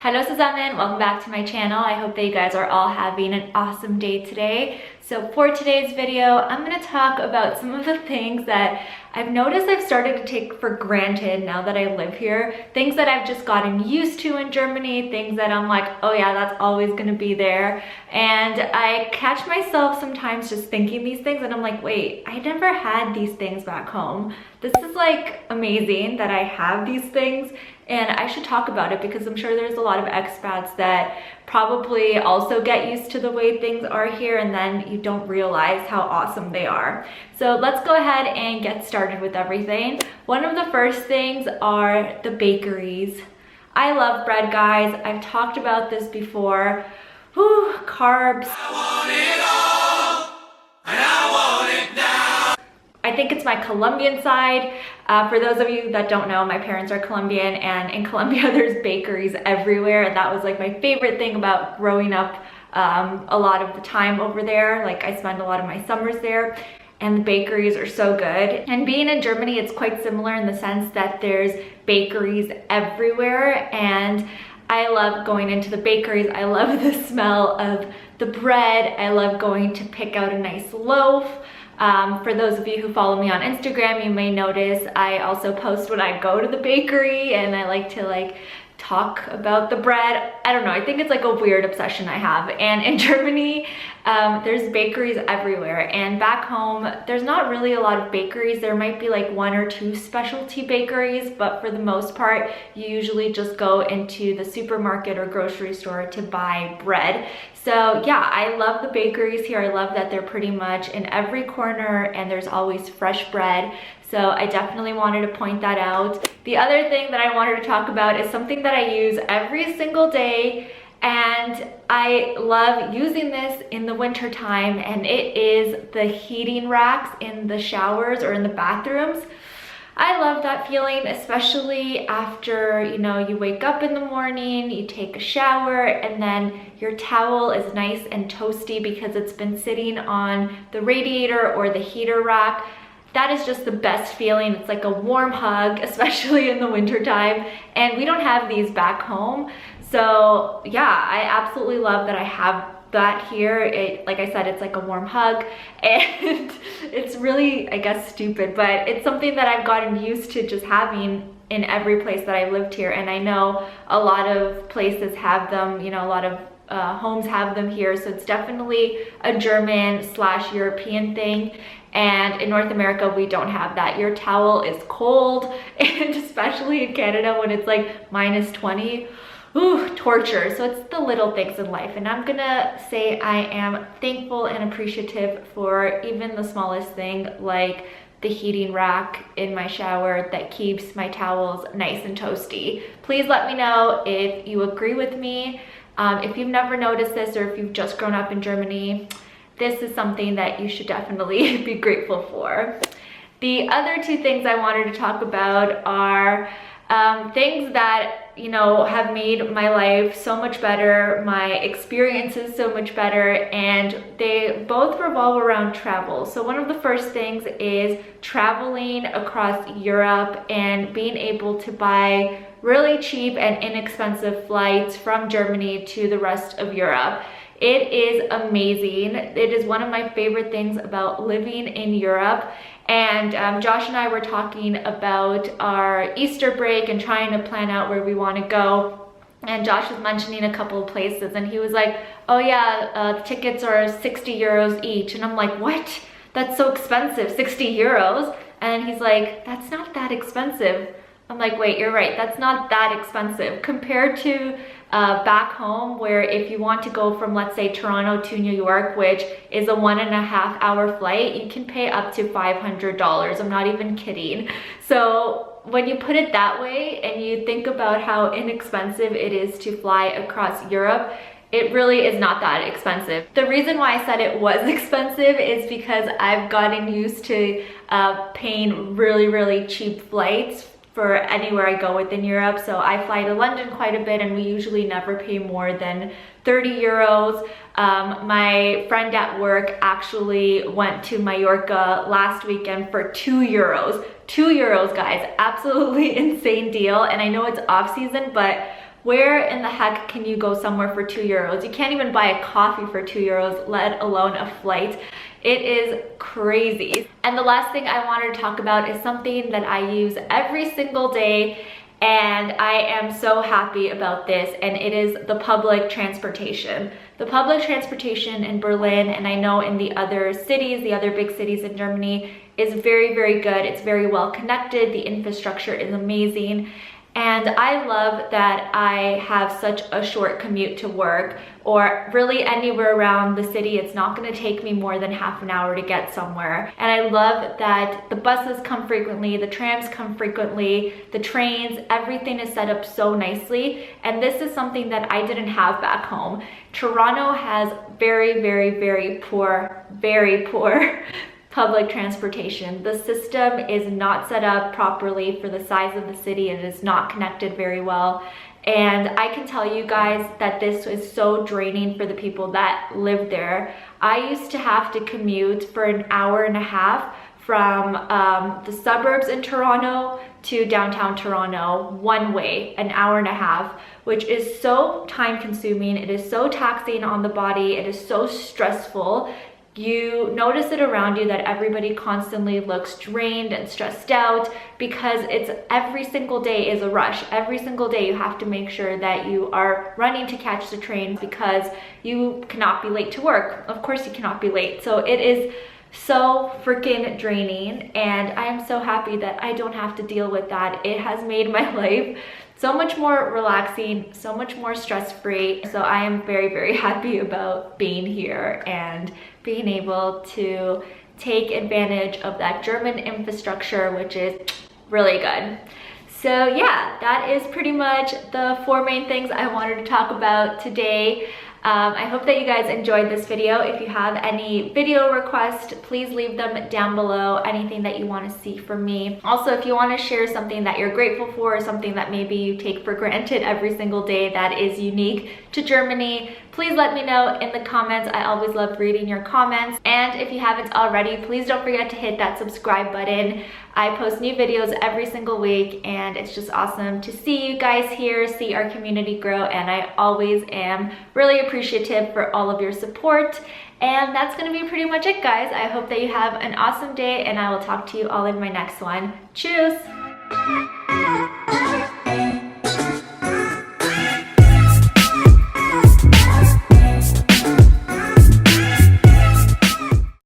Hello zusammen, welcome back to my channel. I hope that you guys are all having an awesome day today. So for today's video, I'm going to talk about some of the things that I've noticed I've started to take for granted now that I live here. Things that I've just gotten used to in Germany, things that I'm like, oh yeah, that's always going to be there. And I catch myself sometimes just thinking these things and I'm like, wait, I never had these things back home. This is like amazing that I have these things. And I should talk about it because I'm sure there's a lot of expats that probably also get used to the way things are here and then you don't realize how awesome they are. So let's go ahead and get started with everything. One of the first things are the bakeries. I love bread, guys. I've talked about this before. Whew, carbs. I want it all, and I want it now. I think it's my Colombian side. For those of you that don't know, my parents are Colombian, and in Colombia there's bakeries everywhere, and that was like my favorite thing about growing up a lot of the time over there. Like I spend a lot of my summers there, and the bakeries are so good. And being in Germany, it's quite similar in the sense that there's bakeries everywhere, and I love going into the bakeries. I love the smell of the bread. I love going to pick out a nice loaf. For those of you who follow me on Instagram, you may notice I also post when I go to the bakery, and I like to talk about the bread. I don't know, I think it's like a weird obsession I have. And in Germany, there's bakeries everywhere, and back home there's not really a lot of bakeries. There might be like one or two specialty bakeries, but for the most part you usually just go into the supermarket or grocery store to buy bread. So yeah, I love the bakeries here. I love that they're pretty much in every corner and there's always fresh bread. So I definitely wanted to point that out. The other thing that I wanted to talk about is something that I use every single day, and I love using this in the winter time, and it is the heating racks in the showers or in the bathrooms. I love that feeling, especially after, you wake up in the morning, you take a shower, and then your towel is nice and toasty because it's been sitting on the radiator or the heater rack. That is just the best feeling. It's like a warm hug, especially in the winter time. And we don't have these back home. So yeah, I absolutely love that I have that here. Like I said, it's like a warm hug, and it's really, I guess, stupid, but it's something that I've gotten used to just having in every place that I lived here. And I know a lot of places have them, a lot of homes have them here. So it's definitely a German/European thing. And in North America, we don't have that. Your towel is cold, and especially in Canada when it's like -20, ooh, torture. So it's the little things in life. And I'm gonna say I am thankful and appreciative for even the smallest thing, like the heating rack in my shower that keeps my towels nice and toasty. Please let me know if you agree with me. If you've never noticed this, or if you've just grown up in Germany, this is something that you should definitely be grateful for. The other two things I wanted to talk about are things that, have made my life so much better, my experiences so much better, and they both revolve around travel. So one of the first things is traveling across Europe and being able to buy really cheap and inexpensive flights from Germany to the rest of Europe. It is amazing. It is one of my favorite things about living in Europe. And Josh and I were talking about our Easter break and trying to plan out where we want to go. And Josh was mentioning a couple of places, and he was like, oh yeah, the tickets are 60 euros each. And I'm like, what? That's so expensive, 60 euros? And he's like, that's not that expensive. I'm like, wait, you're right, that's not that expensive compared to back home, where if you want to go from, let's say, Toronto to New York, which is a 1.5 hour flight, you can pay up to $500. I'm not even kidding. So when you put it that way and you think about how inexpensive it is to fly across Europe, it really is not that expensive. The reason why I said it was expensive is because I've gotten used to paying really cheap flights for anywhere I go within Europe. So I fly to London quite a bit, and we usually never pay more than 30 euros. My friend at work actually went to Mallorca last weekend for 2 euros. 2 euros, guys, absolutely insane deal. And I know it's off season, but Where in the heck can you go somewhere for 2 euros? You can't even buy a coffee for 2 euros, let alone a flight. It is crazy. And the last thing I wanted to talk about is something that I use every single day, and I am so happy about this, and it is the public transportation. The public transportation in Berlin, and I know in the other cities, the other big cities in Germany, is very, very good. It's very well connected. The infrastructure is amazing. And I love that I have such a short commute to work, or really anywhere around the city. It's not gonna take me more than half an hour to get somewhere. And I love that the buses come frequently, the trams come frequently, the trains, everything is set up so nicely. And this is something that I didn't have back home. Toronto has very, very, very poor public transportation. The system is not set up properly for the size of the city. It is not connected very well. And I can tell you guys that this is so draining for the people that live there. I used to have to commute for an hour and a half from the suburbs in Toronto to downtown Toronto one way, an hour and a half, which is so time consuming. It is so taxing on the body. It is so stressful. You notice it around you that everybody constantly looks drained and stressed out because it's every single day is a rush. Every single day you have to make sure that you are running to catch the train because you cannot be late to work. Of course you cannot be late. So it is so freaking draining, and I am so happy that I don't have to deal with that. It has made my life so much more relaxing, so much more stress-free. So I am very, very happy about being here and being able to take advantage of that German infrastructure, which is really good. So yeah, that is pretty much the 4 main things I wanted to talk about today. I hope that you guys enjoyed this video. If you have any video requests, please leave them down below, anything that you want to see from me. Also, if you want to share something that you're grateful for, or something that maybe you take for granted every single day that is unique to Germany, please let me know in the comments. I always love reading your comments. And if you haven't already, please don't forget to hit that subscribe button. I post new videos every single week, and it's just awesome to see you guys here, see our community grow, and I always am really appreciative for all of your support. And that's gonna be pretty much it, guys. I hope that you have an awesome day, and I will talk to you all in my next one. Tschüss!